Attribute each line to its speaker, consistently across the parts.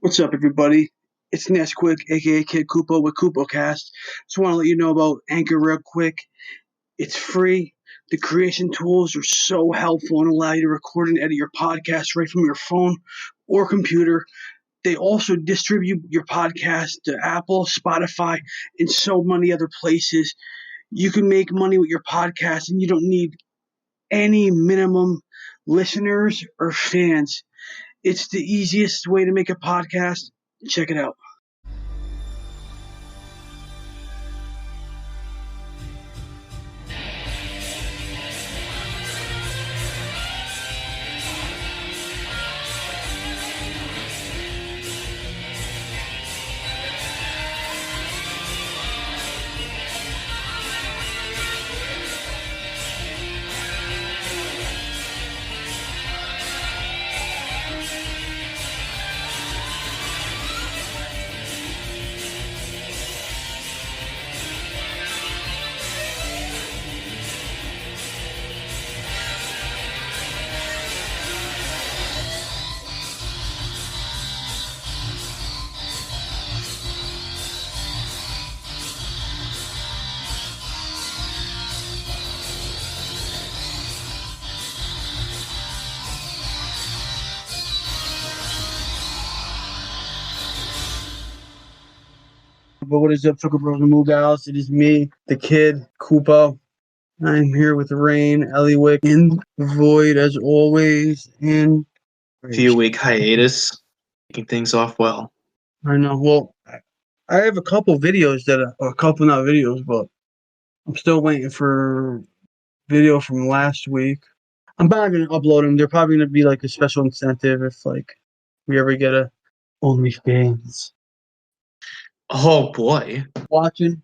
Speaker 1: What's up, everybody? It's Nesquik, aka KidKupo with Kupokast. Just want to let you know about Anchor real quick. It's free. The creation tools are so helpful and allow you to record and edit your podcast right from your phone or computer. They also distribute your podcast to Apple, Spotify, and so many other places. You can make money with your podcast and you don't need any minimum listeners or fans. It's the easiest way to make a podcast. Check it out. But what is up, Chuckle Bros and Moogals? It is me, the kid, Kupo. I'm here with Rain, Ellywick, and Void as always. And
Speaker 2: Few week hiatus, kicking things off well.
Speaker 1: I know. Well, I have a couple videos not videos, but I'm still waiting for video from last week. I'm not gonna upload them. They're probably gonna be like a special incentive if we ever get a OnlyFans.
Speaker 2: Oh boy.
Speaker 1: Watching.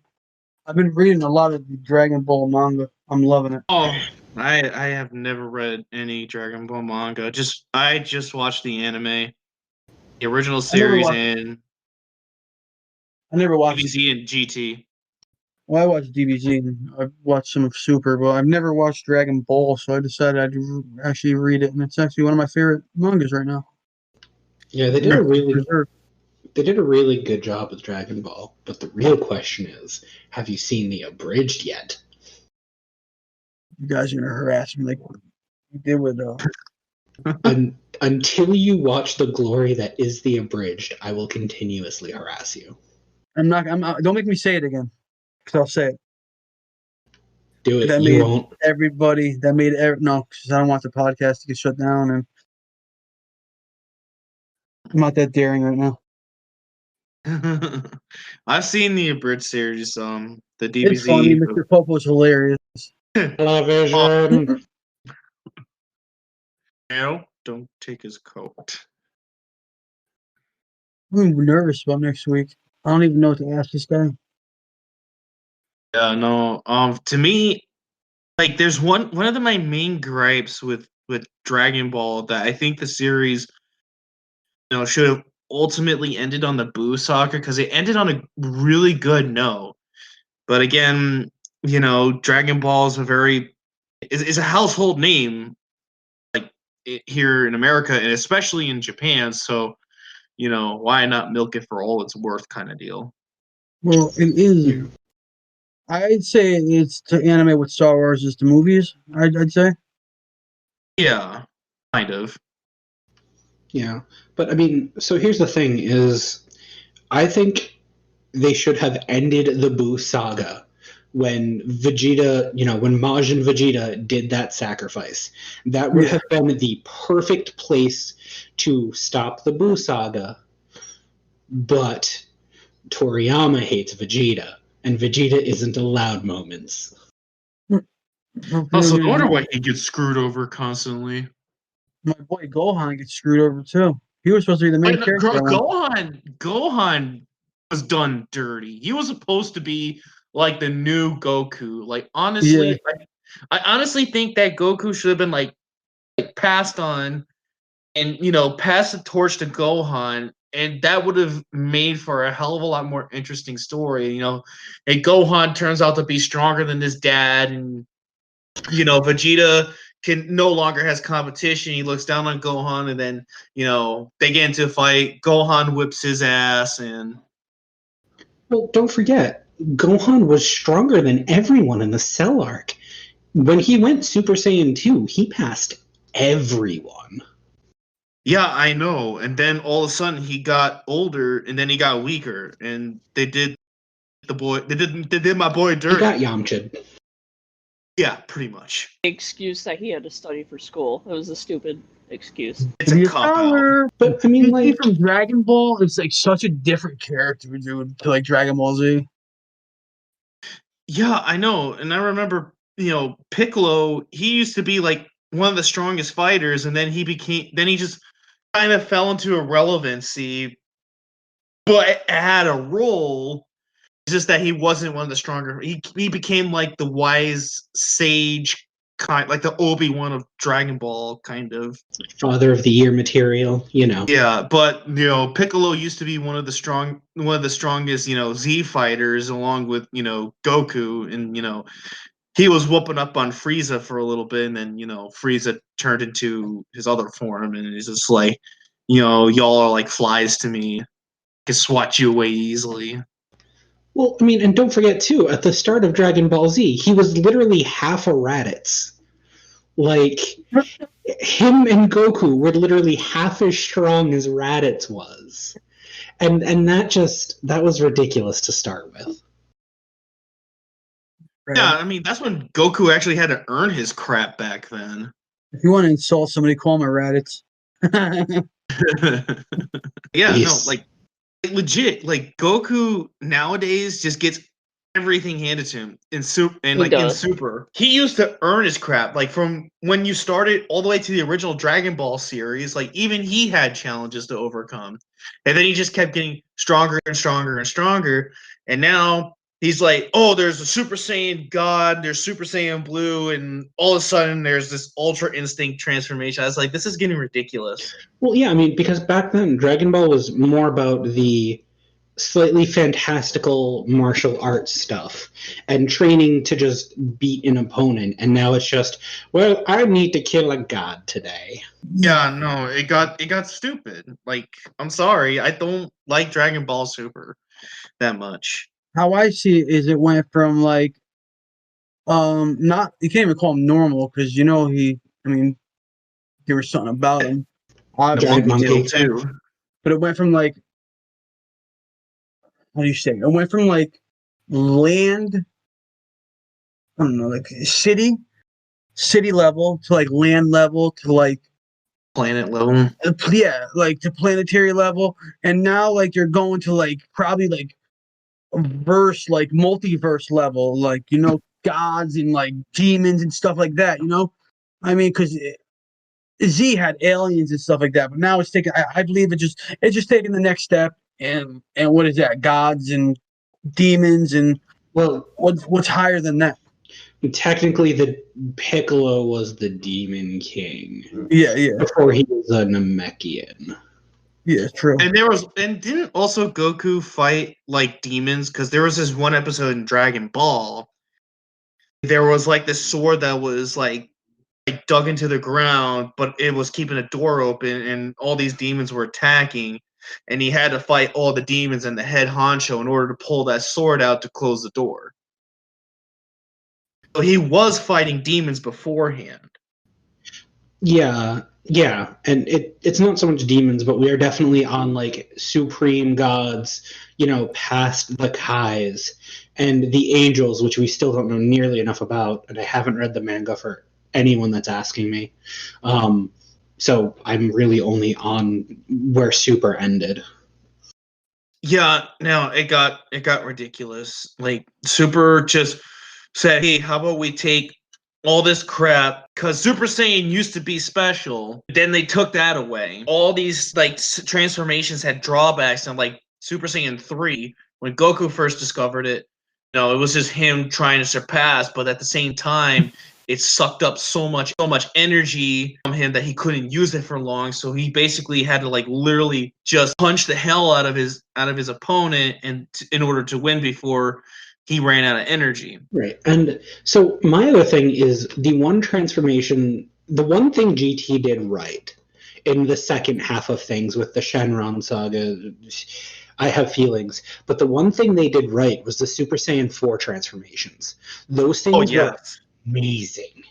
Speaker 1: I've been reading a lot of the Dragon Ball manga. I'm loving it.
Speaker 2: Oh, I have never read any Dragon Ball manga. I just watched the anime, the original series, and
Speaker 1: I never watched
Speaker 2: DBZ and GT.
Speaker 1: Well, I watched DBZ and I've watched some of Super, but I've never watched Dragon Ball, so I decided I'd actually read it, and it's actually one of my favorite mangas right now.
Speaker 3: Yeah, they did a really good job with Dragon Ball, but the real question is, have you seen the abridged yet?
Speaker 1: You guys are gonna harass me like you did with
Speaker 3: Until you watch the glory that is the abridged, I will continuously harass you.
Speaker 1: I'm not. Don't make me say it again, because I'll say it.
Speaker 3: Do it.
Speaker 1: You
Speaker 3: won't.
Speaker 1: Everybody that made no, because I don't want the podcast to get shut down, and I'm not that daring right now.
Speaker 2: I've seen the abridged series, the DBZ.
Speaker 1: It's funny. Mr. Popo's hilarious.
Speaker 3: Television.
Speaker 2: No, don't take his coat.
Speaker 1: I'm nervous about next week. I don't even know what to ask this guy.
Speaker 2: Yeah, no. To me, like, there's one of my main gripes with Dragon Ball that I think the series, should have ultimately ended on the Buu saga, because it ended on a really good note. But again, Dragon Ball is a household name, like here in America and especially in Japan. So, why not milk it for all it's worth, kind of deal.
Speaker 1: Well, it is. I'd say it's to animate what Star Wars is to movies. I'd say.
Speaker 2: Yeah, kind of.
Speaker 3: Yeah, but I mean, so here's the thing: is I think they should have ended the Buu saga when Vegeta, when Majin Vegeta did that sacrifice. That would have been the perfect place to stop the Buu saga. But Toriyama hates Vegeta, and Vegeta isn't allowed moments.
Speaker 2: Also, I wonder why he gets screwed over constantly.
Speaker 1: My boy Gohan gets screwed over too. He was supposed to be the main character.
Speaker 2: Gohan was done dirty. He was supposed to be like the new Goku. Like, honestly, I honestly think that Goku should have been like passed on, and pass the torch to Gohan, and that would have made for a hell of a lot more interesting story. And Gohan turns out to be stronger than his dad, and Vegeta can no longer has competition. He looks down on Gohan, and then they get into a fight. Gohan whips his ass, and
Speaker 3: Well, don't forget, Gohan was stronger than everyone in the Cell arc. When he went Super Saiyan 2, he passed everyone.
Speaker 2: yeah, I know. And then all of a sudden he got older, and then he got weaker, and they did my boy dirty.
Speaker 3: He got Yamcha'd.
Speaker 2: Yeah, pretty much.
Speaker 4: Excuse that he had to study for school. It was a stupid excuse.
Speaker 2: It's a cop out.
Speaker 3: But I mean, like,
Speaker 1: from Dragon Ball, it's like such a different character, dude, to like Dragon Ball Z.
Speaker 2: Yeah, I know. And I remember, Piccolo, he used to be like one of the strongest fighters, and then he just kind of fell into irrelevancy, but had a role. It's just that he wasn't one of the stronger. He became like the wise sage kind, like the Obi-Wan of Dragon Ball, kind of.
Speaker 3: Father of the Year material,
Speaker 2: Yeah, but Piccolo used to be one of the strongest, Z fighters, along with Goku, and he was whooping up on Frieza for a little bit, and then Frieza turned into his other form, and he's just like, y'all are like flies to me. I can swat you away easily.
Speaker 3: Well, I mean, and don't forget, too, at the start of Dragon Ball Z, he was literally half a Raditz. Like, him and Goku were literally half as strong as Raditz was. And that was ridiculous to start with.
Speaker 1: Right?
Speaker 2: Yeah, I mean, that's when Goku actually had to earn his crap back then.
Speaker 1: If you want to insult somebody, call them a Raditz.
Speaker 2: Yeah,
Speaker 3: Yes.
Speaker 2: no, like, legit, like Goku nowadays just gets everything handed to him in Super. He used to earn his crap, like from when you started all the way to the original Dragon Ball series. Like even he had challenges to overcome, and then he just kept getting stronger and stronger and stronger. And now he's like, oh, there's a Super Saiyan God, there's Super Saiyan Blue, and all of a sudden there's this Ultra Instinct transformation. I was like, this is getting ridiculous.
Speaker 3: Well, yeah, I mean, because back then, Dragon Ball was more about the slightly fantastical martial arts stuff and training to just beat an opponent. And now it's just, well, I need to kill a god today.
Speaker 2: Yeah, no, it got stupid. Like, I'm sorry, I don't like Dragon Ball Super that much.
Speaker 1: How I see it is it went from like not, you can't even call him normal because there was something about him.
Speaker 3: Giant monkey.
Speaker 2: Too.
Speaker 1: But it went from like, how do you say? It went from like land, I don't know, like city level to like land level to like
Speaker 2: Planet level.
Speaker 1: yeah, like to planetary level, and now like you're going to like probably like like multiverse level, like gods and like demons and stuff like that. I mean, because Z had aliens and stuff like that, but now it's taking. I believe it's just taking the next step, and what is that? Gods and demons, and
Speaker 3: Well,
Speaker 1: what's higher than that?
Speaker 3: technically, the Piccolo was the Demon King.
Speaker 1: Yeah,
Speaker 3: Before he was a Namekian.
Speaker 1: yeah, true.
Speaker 2: And didn't also Goku fight like demons? Because there was this one episode in Dragon Ball. There was like this sword that was like dug into the ground, but it was keeping a door open, and all these demons were attacking, and he had to fight all the demons and the head honcho in order to pull that sword out to close the door. So he was fighting demons beforehand.
Speaker 3: Yeah, and it's not so much demons, but we are definitely on like supreme gods, past the Kais and the angels, which we still don't know nearly enough about, and I haven't read the manga for anyone that's asking me. So I'm really only on where Super ended.
Speaker 2: Yeah, no, it got ridiculous. Like Super just said, "Hey, how about we take all this crap, because Super Saiyan used to be special. Then they took that away. All these like transformations had drawbacks, and like Super Saiyan 3, when Goku first discovered it, it was just him trying to surpass, but at the same time, it sucked up so much energy from him that he couldn't use it for long. So he basically had to like literally just punch the hell out of his opponent and in order to win before he ran out of energy.
Speaker 3: Right. And so my other thing is the one transformation, the one thing GT did right in the second half of things with the Shenron saga, I have feelings, but the one thing they did right was the Super Saiyan 4 transformations. Those things were amazing.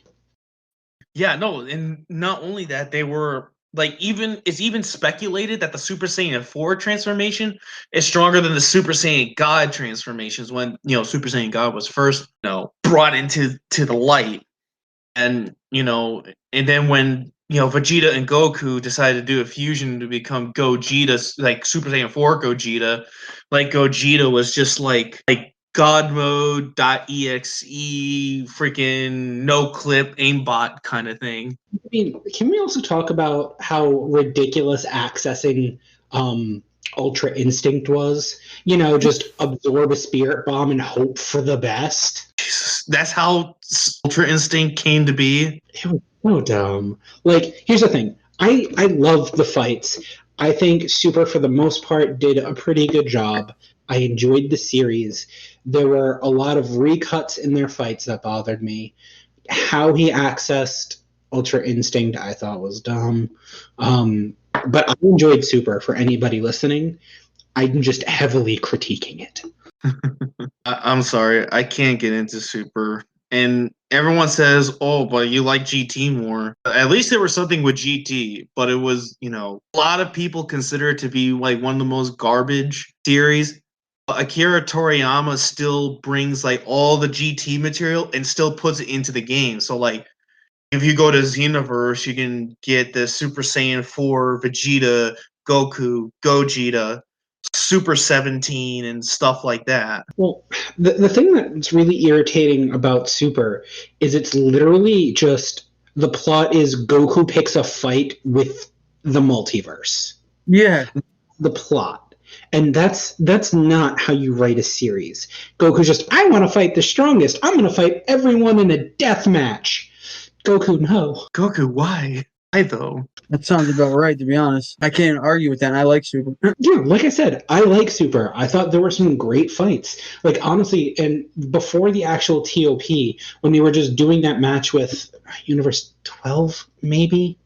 Speaker 2: Yeah, no, and not only that, they were like it's even speculated that the Super Saiyan 4 transformation is stronger than the Super Saiyan God transformations when, Super Saiyan God was first, brought into the light. And, and then when, Vegeta and Goku decided to do a fusion to become Gogeta, like Super Saiyan 4 Gogeta, like Gogeta was just like God mode.exe freaking no clip aimbot kind of thing.
Speaker 3: I mean, can we also talk about how ridiculous accessing Ultra Instinct was? Just absorb a spirit bomb and hope for the best.
Speaker 2: Jesus, that's how Ultra Instinct came to be.
Speaker 3: It was so dumb. Like, here's the thing. I love the fights. I think Super, for the most part, did a pretty good job. I enjoyed the series. There were a lot of recuts in their fights that bothered me. How he accessed Ultra Instinct, I thought was dumb. But I enjoyed Super. For anybody listening, I'm just heavily critiquing it.
Speaker 2: I'm sorry, I can't get into Super. And everyone says, oh, but you like GT more. At least there was something with GT, but it was, a lot of people consider it to be like one of the most garbage series. Akira Toriyama still brings like all the GT material and still puts it into the game. So like if you go to Xenoverse, you can get the Super Saiyan 4 Vegeta, Goku, Gogeta, Super 17 and stuff like that.
Speaker 3: Well, the thing that's really irritating about Super is it's literally just the plot is Goku picks a fight with the multiverse.
Speaker 1: Yeah.
Speaker 3: The plot. And that's not how you write a series. Goku's just, I want to fight the strongest. I'm going to fight everyone in a death match. Goku, no.
Speaker 2: Goku, why? Why though?
Speaker 1: That sounds about right, to be honest. I can't argue with that. I like Super.
Speaker 3: Yeah, like I said, I like Super. I thought there were some great fights. Like, honestly, and before the actual TOP, when they were just doing that match with Universe 12, maybe,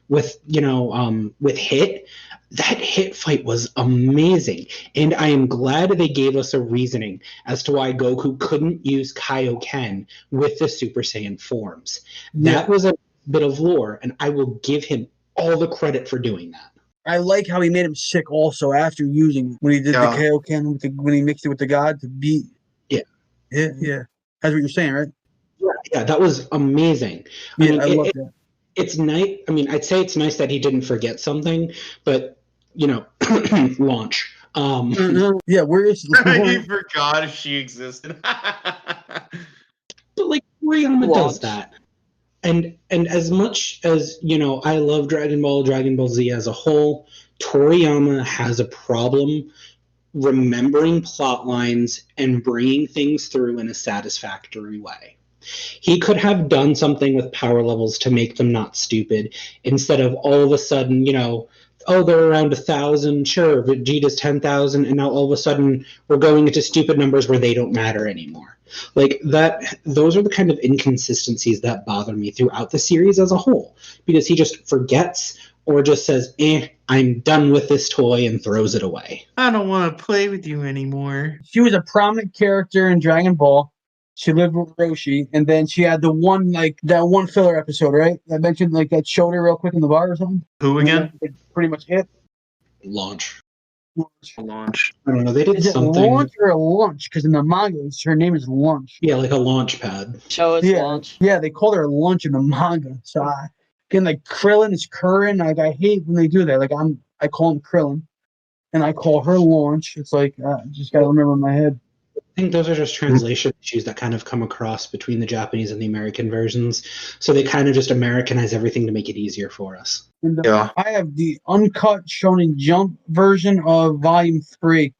Speaker 3: with, with Hit, that Hit fight was amazing. And I am glad they gave us a reasoning as to why Goku couldn't use Kaioken with the Super Saiyan forms. That was a bit of lore, and I will give him all the credit for doing that.
Speaker 1: I like how he made him sick also after using it. When he did the Kaioken, when he mixed it with the God to beat.
Speaker 3: Yeah.
Speaker 1: Yeah. That's what you're saying, right?
Speaker 3: Yeah, that was amazing.
Speaker 1: I love that.
Speaker 3: It's nice. I mean, I'd say it's nice that he didn't forget something, but, launch.
Speaker 1: Yeah, where is
Speaker 2: He forgot she existed.
Speaker 3: But, like, Toriyama does that. And as much as, I love Dragon Ball Z as a whole, Toriyama has a problem remembering plot lines and bringing things through in a satisfactory way. He could have done something with power levels to make them not stupid, instead of all of a sudden, they're around 1,000, sure, Vegeta's 10,000, and now all of a sudden we're going into stupid numbers where they don't matter anymore. Like that, those are the kind of inconsistencies that bother me throughout the series as a whole, because he just forgets or just says, I'm done with this toy, and throws it away.
Speaker 2: I don't want to play with you anymore.
Speaker 1: She was a prominent character in Dragon Ball. She lived with Roshi, and then she had that one filler episode, right? I mentioned that showed her real quick in the bar or something.
Speaker 2: Who again?
Speaker 1: Pretty much it.
Speaker 3: Launch.
Speaker 2: Launch.
Speaker 3: I don't know. They did something.
Speaker 1: Is it Launch or a Lunch? Because in the manga, her name is Lunch.
Speaker 3: Yeah, like a launch pad.
Speaker 4: Show us Lunch.
Speaker 1: Yeah, they called her Lunch in the manga. So again, Krillin is Curran. I hate when they do that. I call him Krillin, and I call her Launch. It's just gotta remember in my head.
Speaker 3: I think those are just translation issues that kind of come across between the Japanese and the American versions. So they kind of just Americanize everything to make it easier for us.
Speaker 1: And, I have the uncut Shonen Jump version of Volume 3.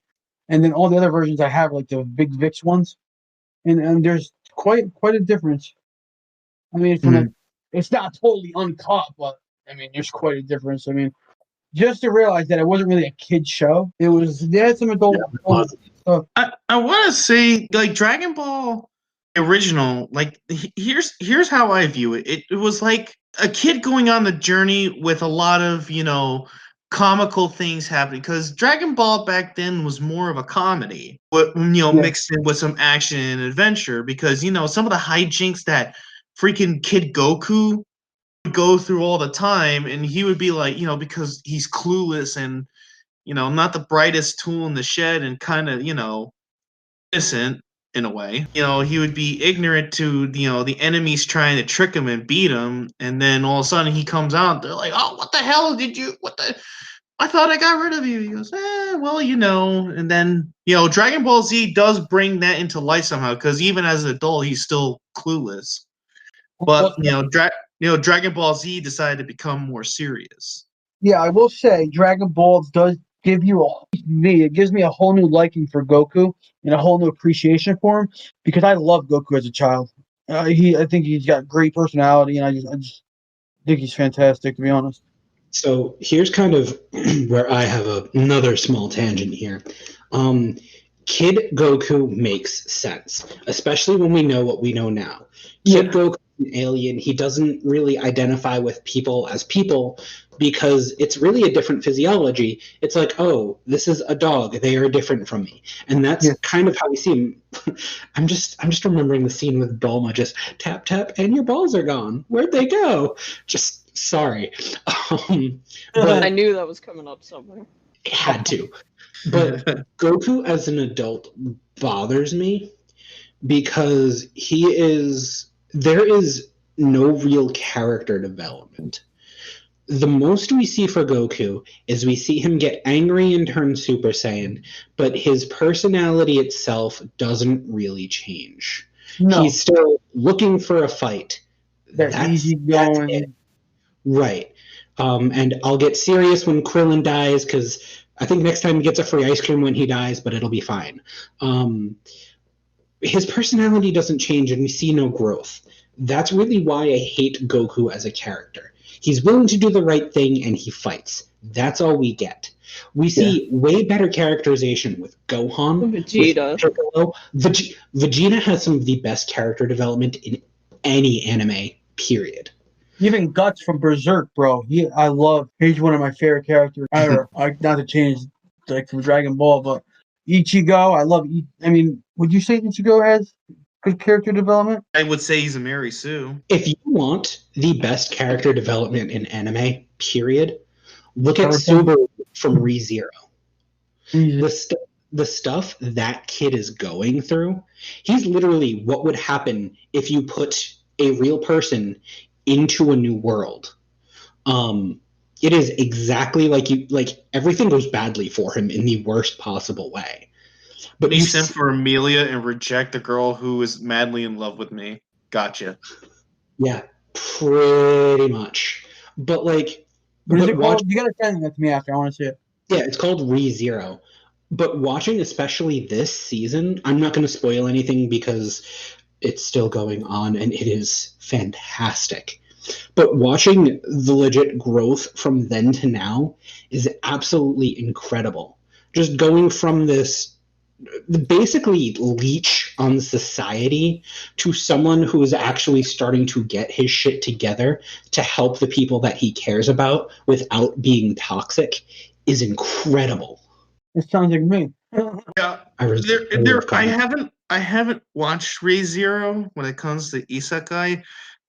Speaker 1: And then all the other versions I have, like the Big Vix ones. And there's quite a difference. I mean, it's not totally uncut, but, I mean, there's quite a difference. I mean, just to realize that it wasn't really a kid show. They had some adult stuff.
Speaker 2: I want to say like Dragon Ball original. Like here's how I view it. It was like a kid going on the journey with a lot of comical things happening because Dragon Ball back then was more of a comedy, but mixed in with some action and adventure. Because some of the hijinks that freaking Kid Goku would go through all the time, and he would be like, because he's clueless and not the brightest tool in the shed, and kind of innocent in a way. He would be ignorant to the enemies trying to trick him and beat him, and then all of a sudden he comes out. They're like, "Oh, what the hell did you? What the? I thought I got rid of you." He goes, well, And then Dragon Ball Z does bring that into light somehow, because even as an adult, he's still clueless. But Dragon Ball Z decided to become more serious.
Speaker 1: Yeah, I will say Dragon Ball does give it gives me a whole new liking for Goku and a whole new appreciation for him, because I loved Goku as a child. I think he's got great personality, and I just think he's fantastic, to be honest.
Speaker 3: So here's kind of where I have another small tangent here. Kid Goku makes sense, especially when we know what we know now. Kid Goku is an alien. He doesn't really identify with people as people because it's really a different physiology. It's like, oh, this is a dog. They are different from me. And that's kind of how we see him. I'm just remembering the scene with Bulma just tap, tap, and your balls are gone. Where'd they go? Just sorry.
Speaker 4: But I knew that was coming up somewhere.
Speaker 3: It had to. But Goku as an adult bothers me because there is no real character development. The most we see for Goku is we see him get angry and turn Super Saiyan, but his personality itself doesn't really change. No. He's still looking for a fight.
Speaker 1: That's easy going.
Speaker 3: Right. And I'll get serious when Krillin dies, because I think next time he gets a free ice cream when he dies, but it'll be fine. His personality doesn't change, and we see no growth. That's really why I hate Goku as a character. He's willing to do the right thing, and he fights. That's all we get. We see way better characterization with Gohan,
Speaker 4: Vegeta.
Speaker 3: With Piccolo. Vegeta has some of the best character development in any anime, period.
Speaker 1: Even Guts from Berserk, bro. He's one of my favorite characters ever. Not to change from Dragon Ball, but Ichigo, I love. Would you say Ichigo has good character development?
Speaker 2: I would say he's a Mary Sue.
Speaker 3: If you want the best character development in anime, period, look at Subaru from ReZero. The stuff that kid is going through, he's literally what would happen if you put a real person into a new world. It is exactly like everything goes badly for him in the worst possible way.
Speaker 2: But he sent for Amelia and reject the girl who is madly in love with me. Gotcha.
Speaker 3: Yeah, pretty much. But
Speaker 1: what is it called? You gotta send that to me after. I want to see it.
Speaker 3: Yeah, it's called ReZero. But watching especially this season, I'm not going to spoil anything because it's still going on and it is fantastic. But watching the legit growth from then to now is absolutely incredible. Just going from this basically leech on society to someone who is actually starting to get his shit together to help the people that he cares about without being toxic is incredible.
Speaker 1: It sounds like me.
Speaker 2: Yeah, I haven't watched ReZero when it comes to isekai,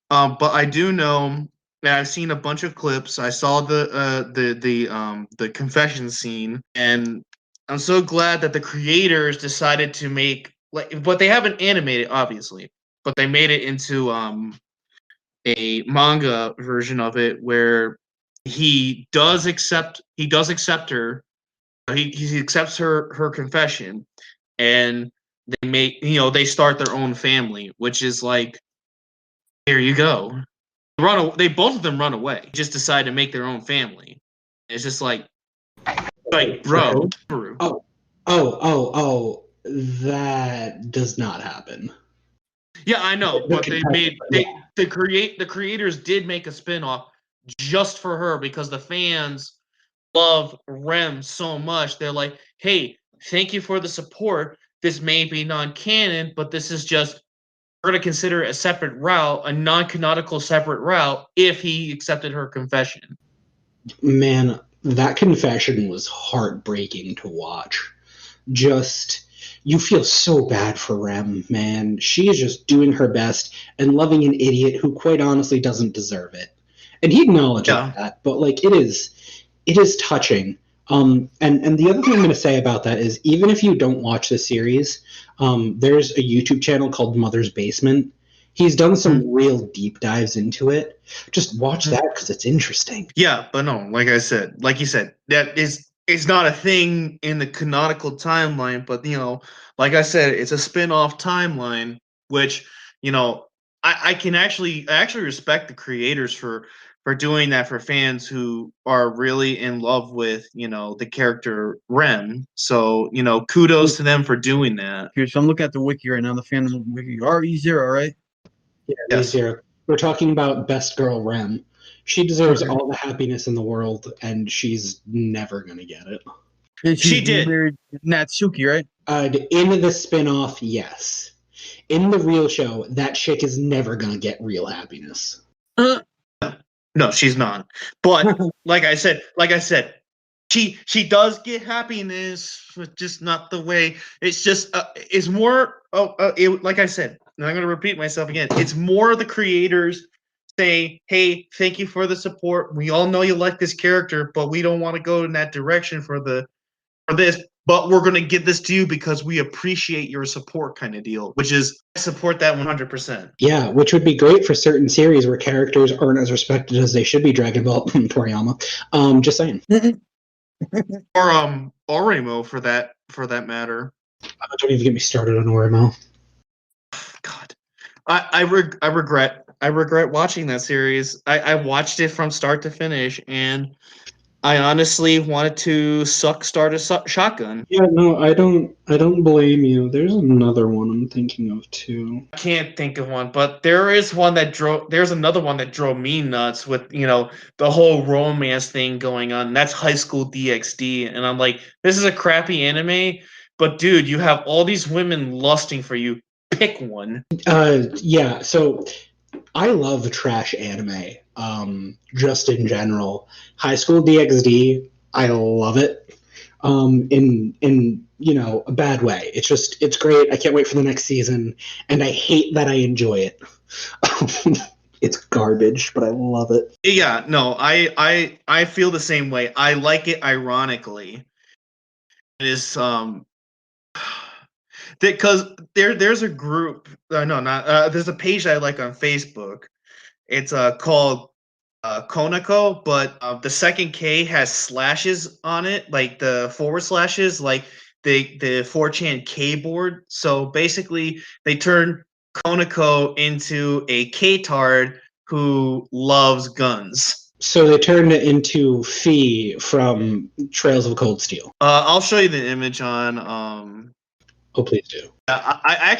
Speaker 2: but I do know that I've seen a bunch of clips. I saw the confession scene, and I'm so glad that the creators decided to make but they haven't animated, obviously, but they made it into a manga version of it where he does accept her. He accepts her confession, and they start their own family, which is like, here you go. They both of them run away. Just decide to make their own family. It's just like bro.
Speaker 3: Oh, that does not happen.
Speaker 2: Yeah, I know, but the creators did make a spinoff just for her because the fans love Rem so much. They're like, hey, thank you for the support. This may be non-canon, but this is just, we're going to consider it a separate route, a non-canonical separate route, if he accepted her confession.
Speaker 3: Man, that confession was heartbreaking to watch. Just, you feel so bad for Rem, man. She is just doing her best and loving an idiot who quite honestly doesn't deserve it. And he acknowledges that, but like it is touching. And the other thing I'm going to say about that is, even if you don't watch the series, there's a YouTube channel called Mother's Basement. He's done some real deep dives into it. Just watch that because it's interesting.
Speaker 2: Yeah, but no, like you said, that is not a thing in the canonical timeline. But like I said, it's a spin-off timeline, which I actually respect the creators for doing that for fans who are really in love with the character Rem. So kudos to them for doing that.
Speaker 1: Here, so I'm looking at the wiki right now, the fandom wiki. RE0, right?
Speaker 3: Yeah,
Speaker 2: Yes.
Speaker 3: Zero. We're talking about Best Girl Rem. She deserves all the happiness in the world, and she's never going to get it.
Speaker 1: And
Speaker 2: She did.
Speaker 1: married Natsuki, right?
Speaker 3: In the spin-off, yes. In the real show, that chick is never going to get real happiness.
Speaker 2: No, she's not. But like I said, she does get happiness, but just not the way. It's just it's more. Like I said, and I'm going to repeat myself again. It's more the creators say, "Hey, thank you for the support. We all know you like this character, but we don't want to go in that direction for this. But we're going to give this to you because we appreciate your support," kind of deal. Which is, I support that 100%.
Speaker 3: Yeah, which would be great for certain series where characters aren't as respected as they should be. Dragon Ball, Toriyama. Just saying.
Speaker 2: Or Oremo for that matter.
Speaker 3: Don't even get me started on Oremo.
Speaker 2: God, I regret watching that series. I watched it from start to finish, and I honestly wanted to start a shotgun.
Speaker 3: Yeah, no, I don't blame you. There's another one I'm thinking of too.
Speaker 2: I can't think of one, but there's another one that drove me nuts with the whole romance thing going on. And that's High School DxD, and I'm like, this is a crappy anime, but dude, you have all these women lusting for you. Pick one.
Speaker 3: Yeah, so I love trash anime. Just in general, High School DxD, I love it. In a bad way. It's great. I can't wait for the next season, and I hate that I enjoy it. It's garbage, but I love it.
Speaker 2: Yeah, no, I feel the same way. I like it ironically. It is because there's a group. There's a page that I like on Facebook. It's called Konako, but the second K has slashes on it, like the forward slashes, like the 4chan keyboard. So basically, they turn Konako into a K-tard who loves guns.
Speaker 3: So they turned it into Fee from Trails of Cold Steel.
Speaker 2: I'll show you the image on.
Speaker 3: Oh, please do.
Speaker 2: I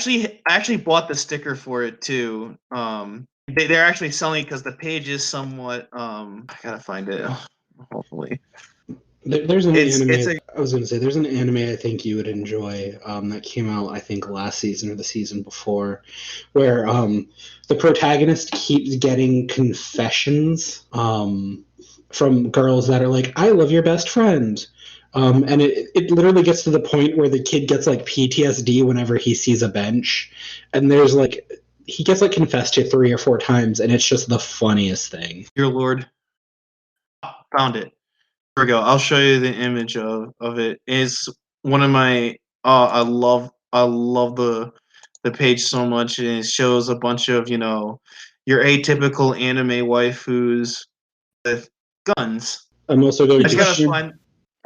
Speaker 2: actually bought the sticker for it too. They're actually selling it because the page is somewhat. I gotta find it. Hopefully,
Speaker 3: there's an anime. I was gonna say there's an anime I think you would enjoy that came out I think last season or the season before, where the protagonist keeps getting confessions from girls that are like, "I love your best friend." And it literally gets to the point where the kid gets like PTSD whenever he sees a bench, and there's like he gets like confessed to 3 or 4 times, and it's just the funniest thing.
Speaker 2: Dear Lord, found it. Here we go. I'll show you the image of it. It's one of my. I love the page so much, and it shows a bunch of your atypical anime waifus with guns.
Speaker 3: I'm also going
Speaker 1: to.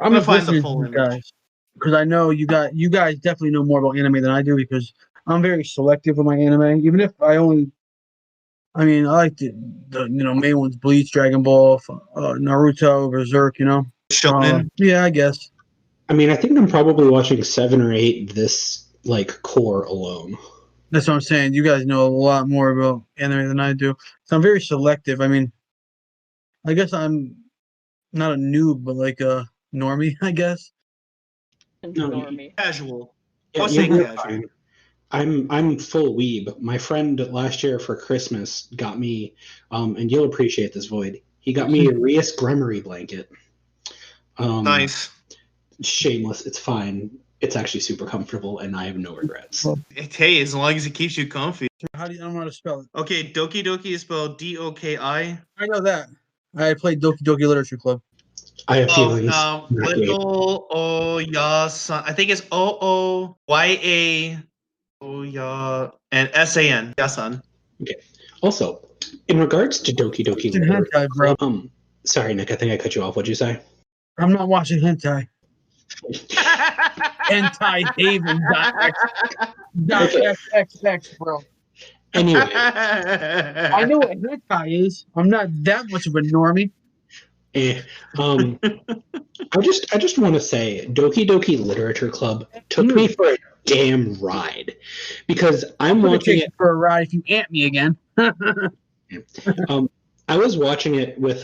Speaker 1: I'm gonna find the full image, guys, because I know you guys definitely know more about anime than I do, because I'm very selective with my anime. Even if I like the main ones: Bleach, Dragon Ball, Naruto, Berserk.
Speaker 2: Shonen.
Speaker 1: Yeah, I guess.
Speaker 3: I mean, I think I'm probably watching 7 or 8 this core alone.
Speaker 1: That's what I'm saying. You guys know a lot more about anime than I do, so I'm very selective. I mean, I guess I'm Not a noob, but like a normie, I guess.
Speaker 3: No,
Speaker 4: Normie.
Speaker 2: Casual.
Speaker 3: Yeah,
Speaker 2: I'll say
Speaker 3: you're
Speaker 2: casual.
Speaker 3: fine. I'm full weeb. My friend last year for Christmas got me, and you'll appreciate this, Void. He got me a Rias Gremory blanket.
Speaker 2: Nice.
Speaker 3: Shameless. It's fine. It's actually super comfortable, and I have no regrets.
Speaker 2: Hey, as long as it keeps you comfy.
Speaker 1: How do you? I don't know how to spell it.
Speaker 2: Okay, Doki Doki is spelled Doki.
Speaker 1: I know that. I played Doki Doki Literature Club.
Speaker 3: I have feelings.
Speaker 2: Little Oya-san. I think it's Ooya Oya and San. Yasan.
Speaker 3: Okay. Also, in regards to Doki Doki
Speaker 1: Watching hentai, bro.
Speaker 3: Sorry, Nick. I think I cut you off. What'd you say?
Speaker 1: I'm not watching hentai. Hentai Haven .xxx, bro.
Speaker 3: Anyway,
Speaker 1: I know what hentai is. I'm not that much of a normie.
Speaker 3: I just want to say, Doki Doki Literature Club took me for a damn ride because I'm watching it
Speaker 1: for a ride if you ant me again.
Speaker 3: I was watching it with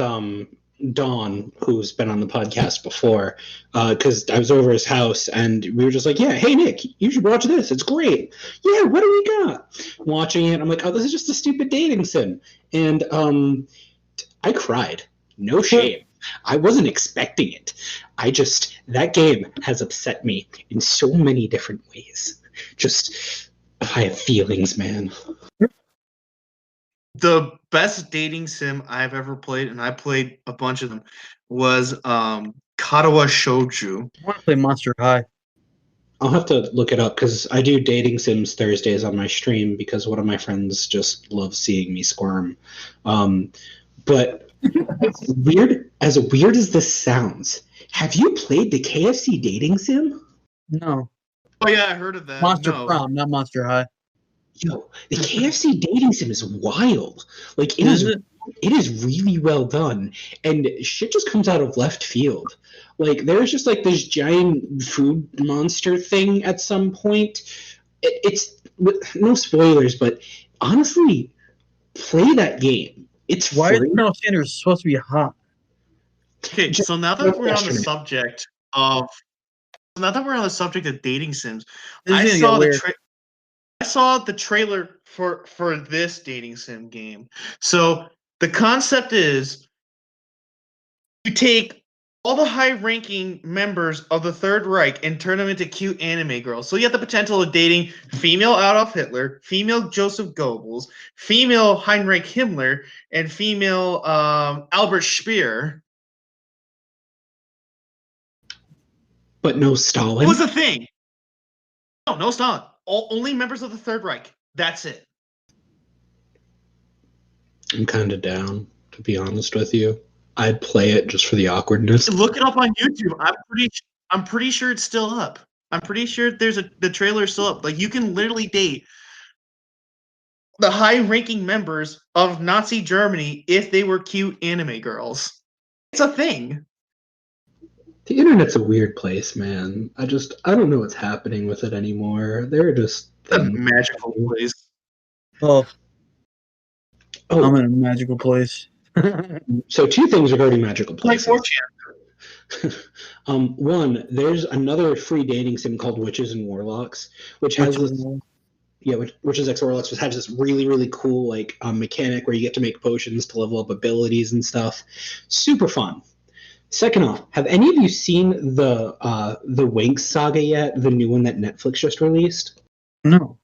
Speaker 3: Dawn, who's been on the podcast before, because I was over his house and we were just like, yeah, hey Nick, you should watch this. It's great. Yeah, what do we got? Watching it, I'm like, oh, this is just a stupid dating sim. And I cried. No shame. I wasn't expecting it. That game has upset me in so many different ways. I have feelings, man.
Speaker 2: The best dating sim I've ever played, and I played a bunch of them, was Katawa Shouju.
Speaker 1: I want to play Monster High.
Speaker 3: I'll have to look it up because I do dating sims Thursdays on my stream because one of my friends just loves seeing me squirm. But weird as this sounds, have you played the KFC dating sim?
Speaker 1: No.
Speaker 2: Oh yeah, I heard of that.
Speaker 1: Monster Prom, not Monster High.
Speaker 3: Yo, the KFC dating sim is wild. Like it is really well done, and shit just comes out of left field. Like there's just like this giant food monster thing at some point. It's no spoilers, but honestly, play that game. It's
Speaker 1: why
Speaker 3: free.
Speaker 1: is Colonel Sanders supposed to be hot?
Speaker 2: Okay, so now that we're on the subject of dating sims, I saw the trailer for this dating sim game. So the concept is you take all the high-ranking members of the Third Reich and turn them into cute anime girls. So you have the potential of dating female Adolf Hitler, female Joseph Goebbels, female Heinrich Himmler, and female Albert Speer.
Speaker 3: But no Stalin.
Speaker 2: What was the thing? No Stalin. Only members of the Third Reich. That's it.
Speaker 3: I'm kind of down, to be honest with you. I'd play it just for the awkwardness.
Speaker 2: Look it up on YouTube. I'm pretty sure it's still up. I'm pretty sure the trailer is still up. Like you can literally date the high-ranking members of Nazi Germany if they were cute anime girls. It's a thing.
Speaker 3: The internet's a weird place, man. I don't know what's happening with it anymore. There are just
Speaker 2: a magical place.
Speaker 1: Oh, I'm in a magical place.
Speaker 3: So two things regarding magical places.
Speaker 2: Like
Speaker 3: 4chan. One, there's another free dating sim called Witches and Warlocks, which has Witches X Warlocks, which has this really, really cool like mechanic where you get to make potions to level up abilities and stuff. Super fun. Second off, have any of you seen the Winx saga yet? The new one that Netflix just released?
Speaker 1: No.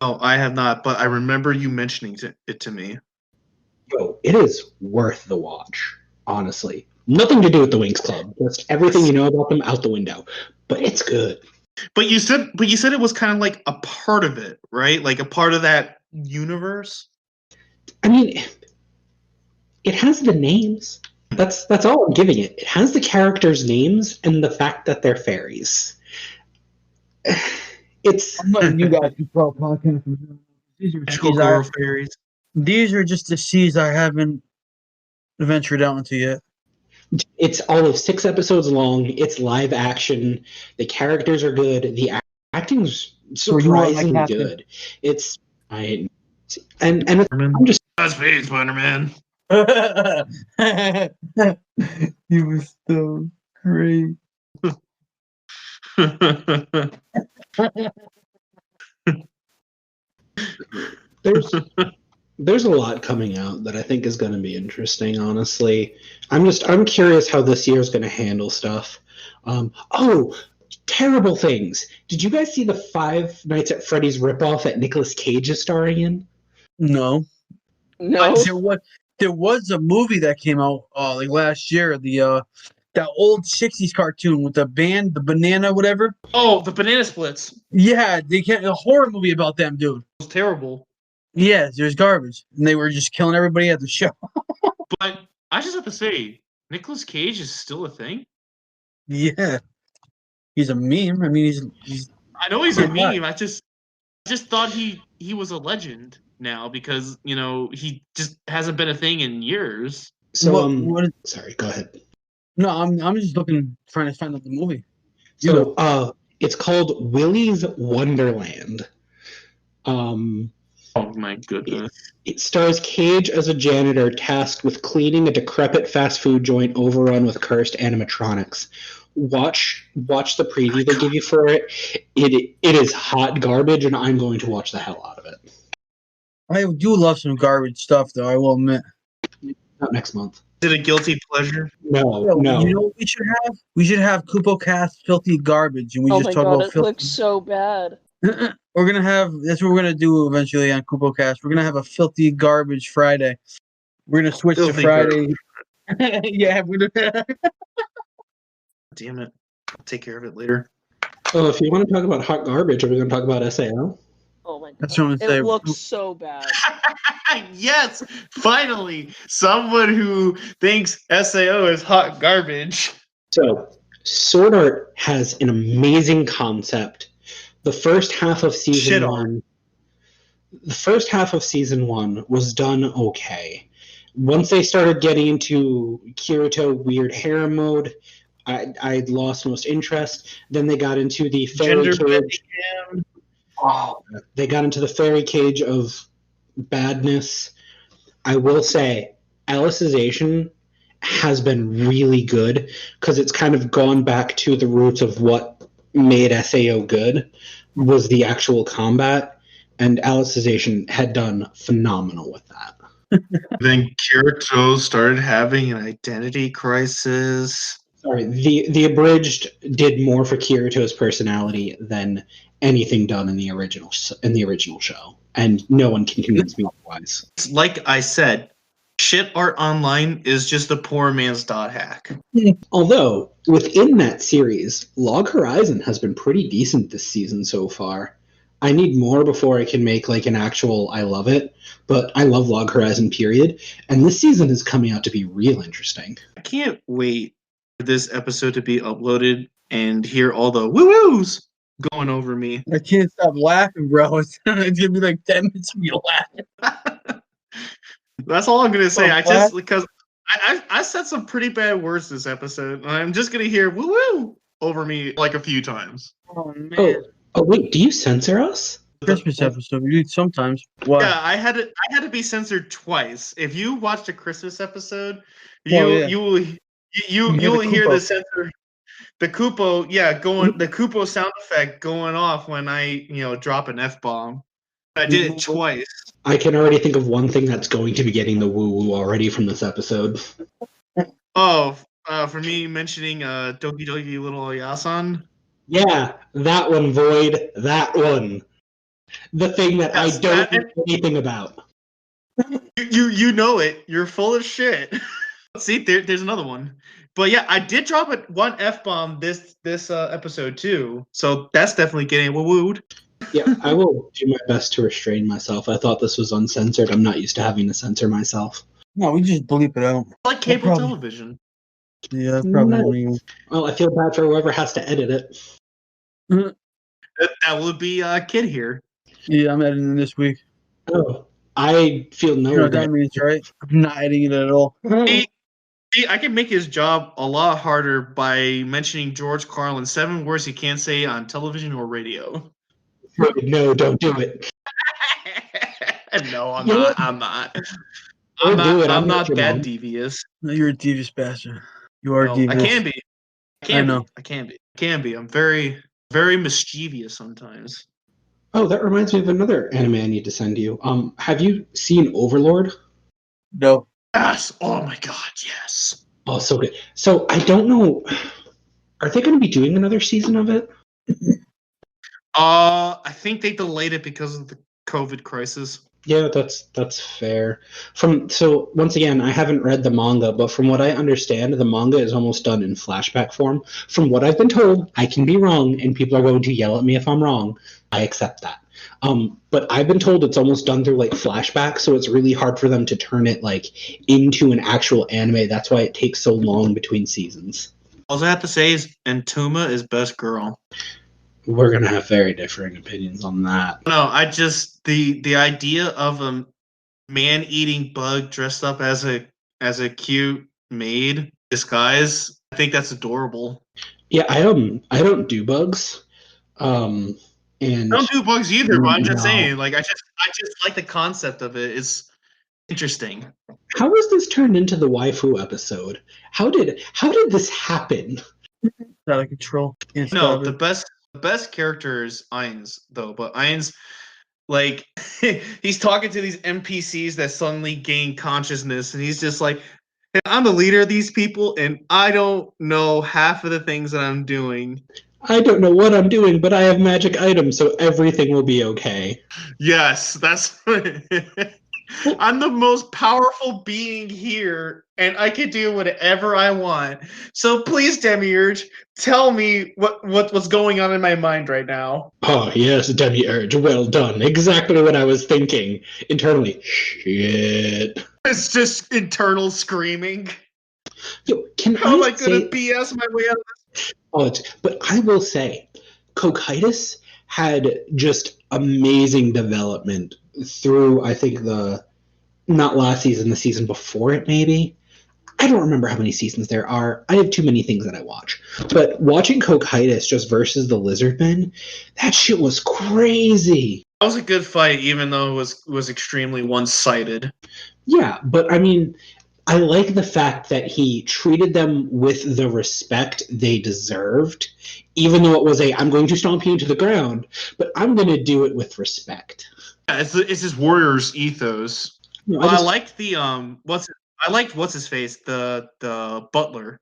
Speaker 2: Oh, I have not, but I remember you mentioning it to me.
Speaker 3: Yo, it is worth the watch, honestly. Nothing to do with the Winx Club. Just everything you know about them out the window. But it's good.
Speaker 2: But you said it was kind of like a part of it, right? Like a part of that universe?
Speaker 3: I mean, it has the names. That's all I'm giving it. It has the characters' names and the fact that they're fairies.
Speaker 1: I'm letting you guys do pro podcast. These are just the seas I haven't ventured out into yet.
Speaker 3: It's all of 6 episodes long. It's live action. The characters are good. The acting's surprisingly good. I'm just
Speaker 2: Spider-Man.
Speaker 1: He was so great.
Speaker 3: There's a lot coming out that I think is going to be interesting. Honestly, I'm curious how this year is going to handle stuff. Oh, terrible things! Did you guys see the Five Nights at Freddy's ripoff that Nicolas Cage is starring in?
Speaker 1: No.
Speaker 4: No.
Speaker 1: There was a movie that came out like last year, that old 60s cartoon with the band, the banana, whatever.
Speaker 2: Oh, the Banana Splits.
Speaker 1: Yeah, a horror movie about them, dude.
Speaker 2: It was terrible.
Speaker 1: Yeah, it was garbage. And they were just killing everybody at the show.
Speaker 2: But I just have to say, Nicolas Cage is still a thing.
Speaker 1: Yeah. He's a meme. I mean, he's
Speaker 2: I know he's a
Speaker 1: Good guy.
Speaker 2: meme. I just thought he was a legend now because, he just hasn't been a thing in years.
Speaker 3: So,
Speaker 1: what
Speaker 3: sorry, go ahead.
Speaker 1: no, I'm just trying to find out the movie.
Speaker 3: So, it's called Willy's Wonderland.
Speaker 2: Oh my goodness.
Speaker 3: It stars Cage as a janitor tasked with cleaning a decrepit fast food joint overrun with cursed animatronics. Watch the preview they give you for it. It is hot garbage, and I'm going to watch the hell out of it.
Speaker 1: I do love some garbage stuff, though, I will admit.
Speaker 3: Not next month.
Speaker 2: Is it a guilty pleasure?
Speaker 3: No.
Speaker 1: You know what we should have? We should have Kupokast Filthy Garbage, and we
Speaker 4: Oh
Speaker 1: just
Speaker 4: my
Speaker 1: talk
Speaker 4: god,
Speaker 1: about
Speaker 4: it
Speaker 1: filthy.
Speaker 4: looks so bad.
Speaker 1: We're gonna have. That's what we're gonna do eventually on Kupokast. We're gonna have a Filthy Garbage Friday. We're gonna switch to
Speaker 2: Filthy
Speaker 1: Friday. Yeah, we're gonna.
Speaker 2: Damn it. I'll take care of it later.
Speaker 3: Oh, if you want to talk about hot garbage, are we going to talk about SAO?
Speaker 4: Oh my god.
Speaker 1: That's what I'm gonna say.
Speaker 4: It looks so bad.
Speaker 2: Yes, finally, someone who thinks SAO is hot garbage.
Speaker 3: So, Sword Art has an amazing concept. The first half of season one. The first half of season one was done okay. Once they started getting into Kirito weird harem mode, I lost most interest. Then they got into the fairy cage. They got into the fairy cage of badness. I will say, Alicization has been really good because it's kind of gone back to the roots of what made SAO good was the actual combat, and Alicization had done phenomenal with that.
Speaker 2: Then Kirito started having an identity crisis.
Speaker 3: Sorry, the abridged did more for Kirito's personality than anything done in the original show, and no one can convince me otherwise.
Speaker 2: Like I said, shit art online is just a poor man's dot hack.
Speaker 3: Although within that series, Log Horizon has been pretty decent this season so far. I need more before I can make like an actual I love it, but I love Log Horizon period, and this season is coming out to be real interesting.
Speaker 2: I can't wait for this episode to be uploaded and hear all the woo-woos going over me.
Speaker 1: I can't stop laughing, bro. It's gonna be like 10 minutes of me laughing.
Speaker 2: That's all I'm gonna say.
Speaker 1: Oh,
Speaker 2: Because I said some pretty bad words this episode, and I'm just gonna hear woo-woo over me like a few times.
Speaker 1: Oh man.
Speaker 3: Oh wait, do you censor us?
Speaker 1: Christmas episode. We do sometimes. Why?
Speaker 2: Yeah, I had to be censored twice. If you watched a Christmas episode,
Speaker 1: yeah.
Speaker 2: you will hear the censor, the Kupo, the Kupo sound effect going off when I drop an F-bomb. I did it twice.
Speaker 3: I can already think of one thing that's going to be getting the woo-woo already from this episode.
Speaker 2: Oh, for me mentioning Doki Doki Little Yasan.
Speaker 3: Yeah, that one, Void. That one. The thing that
Speaker 2: Yes,
Speaker 3: I don't know anything about.
Speaker 2: You know it. You're full of shit. See, there's another one. But yeah, I did drop one F-bomb this episode too. So that's definitely getting woo-wooed.
Speaker 3: Yeah, I will do my best to restrain myself. I thought this was uncensored. I'm not used to having to censor myself.
Speaker 1: No, we just bleep it out.
Speaker 2: It's like cable television.
Speaker 1: Yeah, probably.
Speaker 3: No. Well, I feel bad for whoever has to edit it.
Speaker 2: That would be Kid here.
Speaker 1: Yeah, I'm editing this week.
Speaker 3: Oh, I feel no
Speaker 1: You know what
Speaker 3: regret.
Speaker 1: that means, right? I'm not editing it at all.
Speaker 2: See, I can make his job a lot harder by mentioning George Carlin 7 words he can't say on television or radio.
Speaker 3: No, don't do it.
Speaker 2: No, I'm
Speaker 3: You know
Speaker 2: not.
Speaker 3: what?
Speaker 2: I'm not. I'm
Speaker 3: do it.
Speaker 2: not.
Speaker 3: I'm
Speaker 2: I'm
Speaker 3: not
Speaker 2: not
Speaker 3: your
Speaker 2: that
Speaker 3: mom.
Speaker 2: devious.
Speaker 1: No, you're a devious bastard. You are
Speaker 2: No,
Speaker 1: devious.
Speaker 2: I can be. I can
Speaker 1: I know.
Speaker 2: be. I can be. I can be. I'm very, very mischievous sometimes.
Speaker 3: Oh, that reminds me of another anime I need to send you. Have you seen Overlord?
Speaker 1: No.
Speaker 2: Yes. Oh my god. Yes.
Speaker 3: Oh, so good. So I don't know. Are they going to be doing another season of it?
Speaker 2: I think they delayed it because of the COVID crisis.
Speaker 3: Yeah, that's fair. So once again, I haven't read the manga, but from what I understand, the manga is almost done in flashback form. From what I've been told, I can be wrong, and people are going to yell at me if I'm wrong. I accept that. But I've been told it's almost done through like flashback, so it's really hard for them to turn it like into an actual anime. That's why it takes so long between seasons.
Speaker 2: All I have to say is Entuma is best girl.
Speaker 3: We're gonna have very differing opinions on that.
Speaker 2: No, I just the idea of a man-eating bug dressed up as a cute maid disguise. I think that's adorable.
Speaker 3: Yeah, I don't do bugs. And
Speaker 2: I don't do bugs either, but I'm just
Speaker 3: no.
Speaker 2: saying, like, I just like the concept of it. It's interesting.
Speaker 3: How was this turned into the waifu episode? How did this happen?
Speaker 1: Out of control. Can't
Speaker 2: No,
Speaker 1: stop
Speaker 2: the
Speaker 1: it.
Speaker 2: best character is Ainz though, but Ainz, like, he's talking to these NPCs that suddenly gain consciousness, and he's just like, "Hey, I'm the leader of these people, and I don't know half of the things that I'm doing."
Speaker 3: I don't know what I'm doing, but I have magic items, so everything will be okay.
Speaker 2: Yes, that's. I'm the most powerful being here, and I can do whatever I want. So please, Demiurge, tell me what's going on in my mind right now.
Speaker 3: Oh yes, Demiurge, well done. Exactly what I was thinking. Internally, shit.
Speaker 2: It's just internal screaming.
Speaker 3: Yo, can
Speaker 2: How am
Speaker 3: I
Speaker 2: I gonna
Speaker 3: say?
Speaker 2: BS my way out of this?
Speaker 3: Oh, but I will say, Cocytus had just amazing development through. I think not last season, the season before it, maybe. I don't remember how many seasons there are. I have too many things that I watch. But watching Cocytus just versus the Lizardmen, that shit was crazy.
Speaker 2: That was a good fight, even though it was extremely one-sided.
Speaker 3: Yeah, but I mean, I like the fact that he treated them with the respect they deserved, even though it was I'm going to stomp you into the ground, but I'm going to do it with respect.
Speaker 2: Yeah, it's his warrior's ethos.
Speaker 3: You know,
Speaker 2: I liked the what's his face, the butler.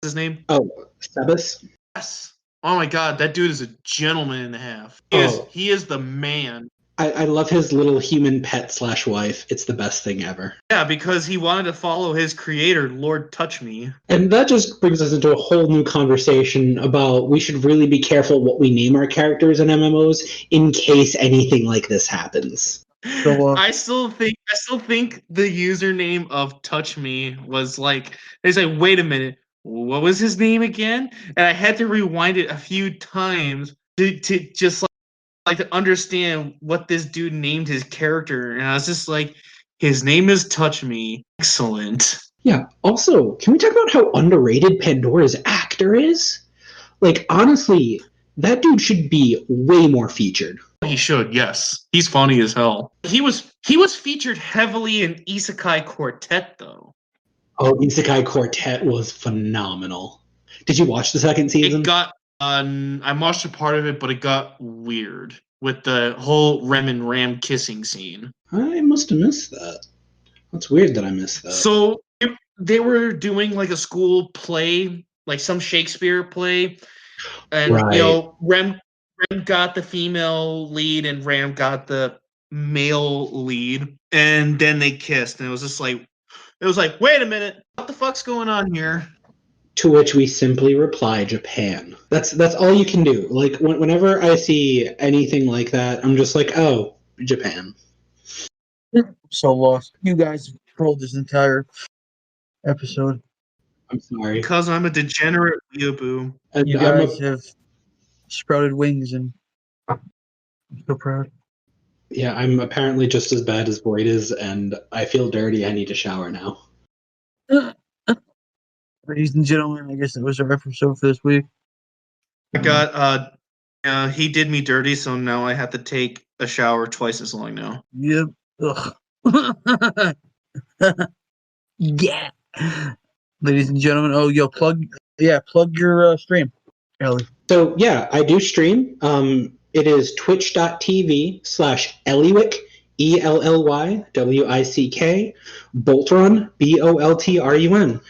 Speaker 2: What's his name?
Speaker 3: Oh, Sebas?
Speaker 2: Yes. Oh my god, that dude is a gentleman and a half. He is the man.
Speaker 3: I love his little human pet / wife. It's the best thing ever.
Speaker 2: Yeah, because he wanted to follow his creator, Lord Touch Me.
Speaker 3: And that just brings us into a whole new conversation about we should really be careful what we name our characters in MMOs in case anything like this happens.
Speaker 1: So,
Speaker 2: I still think the username of Touch Me was like, they say, wait a minute, what was his name again? And I had to rewind it a few times to just like to understand what this dude named his character, and I was just like, his name is Touch Me. Excellent.
Speaker 3: Yeah. Also, can we talk about how underrated Pandora's actor is? Like, honestly, that dude should be way more featured.
Speaker 2: He should, yes. He's funny as hell. He was featured heavily in Isekai Quartet, though.
Speaker 3: Oh, Isekai Quartet was phenomenal. Did you watch the second season?
Speaker 2: It got I watched a part of it, but it got weird with the whole Rem and Ram kissing scene.
Speaker 3: I must have missed that. That's weird that I missed that.
Speaker 2: So they were doing like a school play, like some Shakespeare play, and
Speaker 3: Right.
Speaker 2: Rem got the female lead and Ram got the male lead, and then they kissed, and it was like, wait a minute, what the fuck's going on here?
Speaker 3: To which we simply reply, Japan. That's all you can do. Like whenever I see anything like that, I'm just like, oh, Japan.
Speaker 1: so lost. You guys trolled this entire episode.
Speaker 3: I'm sorry.
Speaker 2: Because I'm a degenerate weeaboo.
Speaker 1: You guys have sprouted wings, and I'm so proud.
Speaker 3: Yeah, I'm apparently just as bad as Boyd is, and I feel dirty. I need to shower now.
Speaker 1: Ladies and gentlemen, I guess that was our episode for this week.
Speaker 2: I got he did me dirty, so now I have to take a shower twice as long now.
Speaker 1: Yep. Ugh.
Speaker 5: Yeah. Ladies and gentlemen, plug your stream, Ellie.
Speaker 3: So yeah, I do stream. It is twitch.tv/Ellywick, ELLYWICK, Boltrun, BOLTRUN.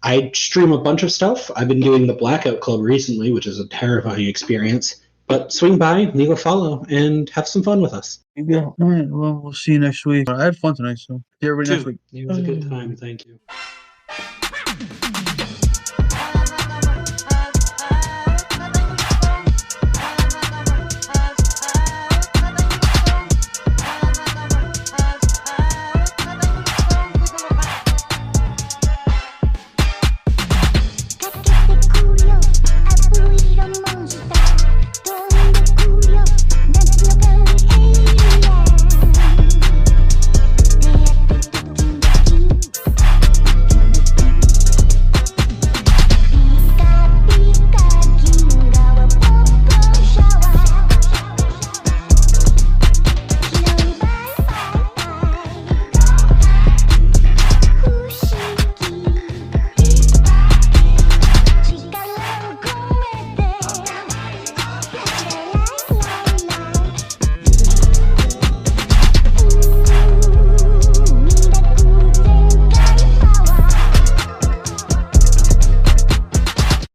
Speaker 3: I stream a bunch of stuff. I've been doing the Blackout Club recently, which is a terrifying experience. But swing by, leave a follow, and have some fun with us.
Speaker 5: Yeah. All right. Well, we'll see you next week. I had fun tonight, so see everybody next week.
Speaker 3: It was a good time. Thank you.